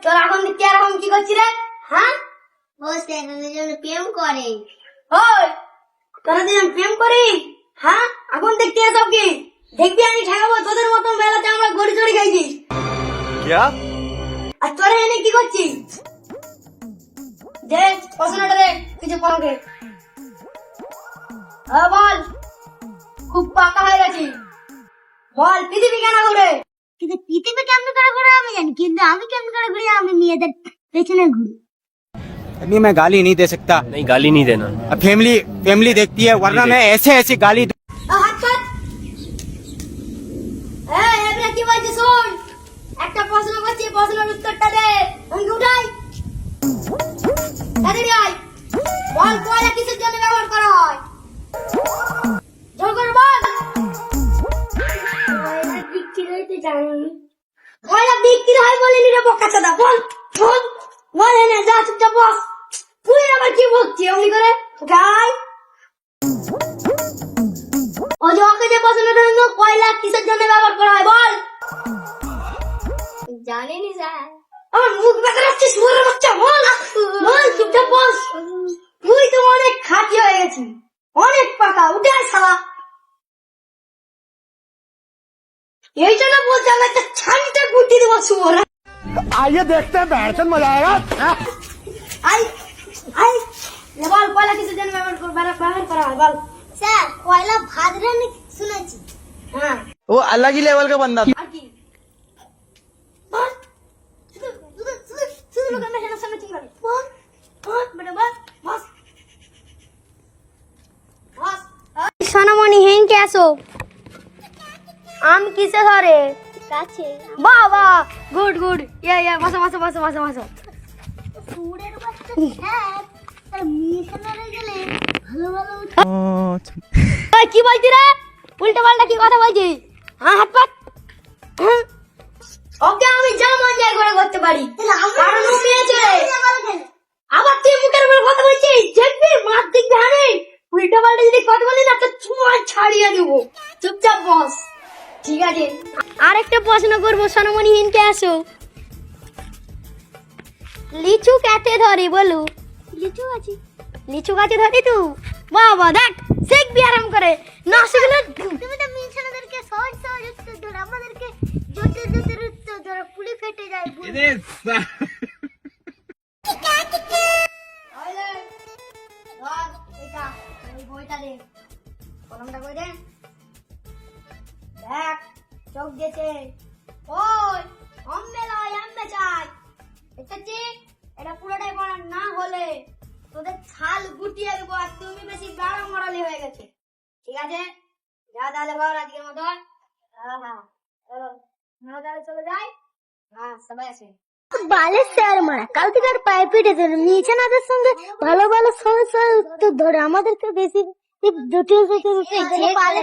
তোরা এখন দেখতে এরকম কি করছিস রে? হ্যাঁ বসে দুজন প্রেম করে। ওই তোরা দুজন প্রেম করি? হ্যাঁ এখন দেখতে এসব কি? দেখবি আমি ঠেকাবো তোদের মতন বেলাতে আমরা গড়ি চড়ি খাইছি। क्या আর তোরা এনে কি করছিস? দে পছন্দটা দে কিছু পড়াকে। বল খুব পাকা হয়ে গেছি, বল পৃথিবী কেন ঘুরে? কিন্তু পৃথিবী কেমন করে ঘুরে আমি জানি, কিন্তু আমি কেমন করে ঘুরি আমি মেয়েদের পেছনে ঘুরি। नहीं मैं गाली नहीं दे सकता। नहीं गाली नहीं देना। अब फैमिली फैमिली देखती है, वरना मैं ऐसे ऐसी गाली হাত কাট। এবারে কি বলছিস শোন, একটা প্রশ্ন করছি, প্রশ্নের উত্তরটা দে। অঙ্কে উঠাই তাড়াতাড়ি আয়। বল কয়লা কিসের জন্য ব্যবহার করা হয়? জোর করে বল। কয়লা বিক্রি হইতে জানি। কয়লা বিক্রি হয় বলিনি রে বোকাচোদা। বল বল বল এনে যা চুপচাপ বস। তুই আবার কি বলছিস অমনি করে? গাই ও যে ওকে যে প্রশ্নটা হলো কয়লা কিসের জন্য ব্যবহার করা হয় বল। জানিনি স্যার। আমার মুখ বেঁকে রাখছিস মরে বাচ্চা। বল বল চুপচাপ বস। তুই তো অনেক খাঁটি হয়ে গেছিস, অনেক পাকা। উঠে আয় শালা। এই জন্য বলছি আমি একটা ছানিটা গুটি দেবো শুয়োরা। आइए देखते हैं बैठन मजा आएगा। আই আই বল কয়লা কিসের জন্য ব্যবহার করা হয় বল। স্যার কয়লা ভাত রান্না শুনেছি। হ্যাঁ वो अलग ही लेवल का बंदा था। আর কি বল। শুধু লোকের মেশিনের সামনে চিংড়ি বল বল বেটা বল বস বস। সোনামণি হেঁকে আসো। আম কিসে ধরে? কাছে। বাবা গুড গুড। ইয়া বসো বসো বসো বসো বসো। ফুলের বাচ্চা স্যার, তার মিশনারে গেলে ভালো ভালো এই কি বলছিস রে? উল্টো পাল্টা কি কথা বলছিস? হ্যাঁ হাত পাত। ওকে আমি যা মন যায় করে করতে পারি, কারণ ও মেয়ে ছেলে। আবার তুই মুখের উপর কথা বলছিস, দেখবি মার দিক ধানে উল্টো পাল্টা যদি কথা বলি না তো চুমা ছাড়িয়ে দেবো। চুপচাপ বস ঠিক আছে। আরেকটা প্রশ্ন করবো, সোনামণি হিনকে আসো। লিচু কাতে ধরে বলো? লিচু গাছে। লিচু গাছে ধরে তো? বাবা দেখ শিখবি আরাম করে, না শিখলে তুমি তো মিশনাদেরকে সহজ সহজ উত্তর ধরো, আমাদেরকে জটিল জটিল উত্তর ধরো, পুলি ফেটে যায়। বইটা দে, কলমটা কই দে। দেখ চোখ দিয়েছে। ওই অম্বে লয় আম্বে চাই। দেখতেছি এটা পুরোটাই পড়া না হলে তোদের ছাল গুটিয়ে দেবো, আর তুমি বেশি বাড়া মরালি হয়ে গেছে। ঠিক আছে যা তাহলে ঘর আজকের মতো। হ্যাঁ হ্যাঁ চলো আমরা তাহলে চলে যাই। হ্যাঁ সবাই আছে। বালের স্যার মারা কাল থেকে আর পায়ে পিঠে ধরে মিশনাদের সঙ্গে ভালো ভালো সহজ সহজ উত্তর ধরে, আমাদেরকে বেশি জটিল জটিল উত্তর ধরে পারে।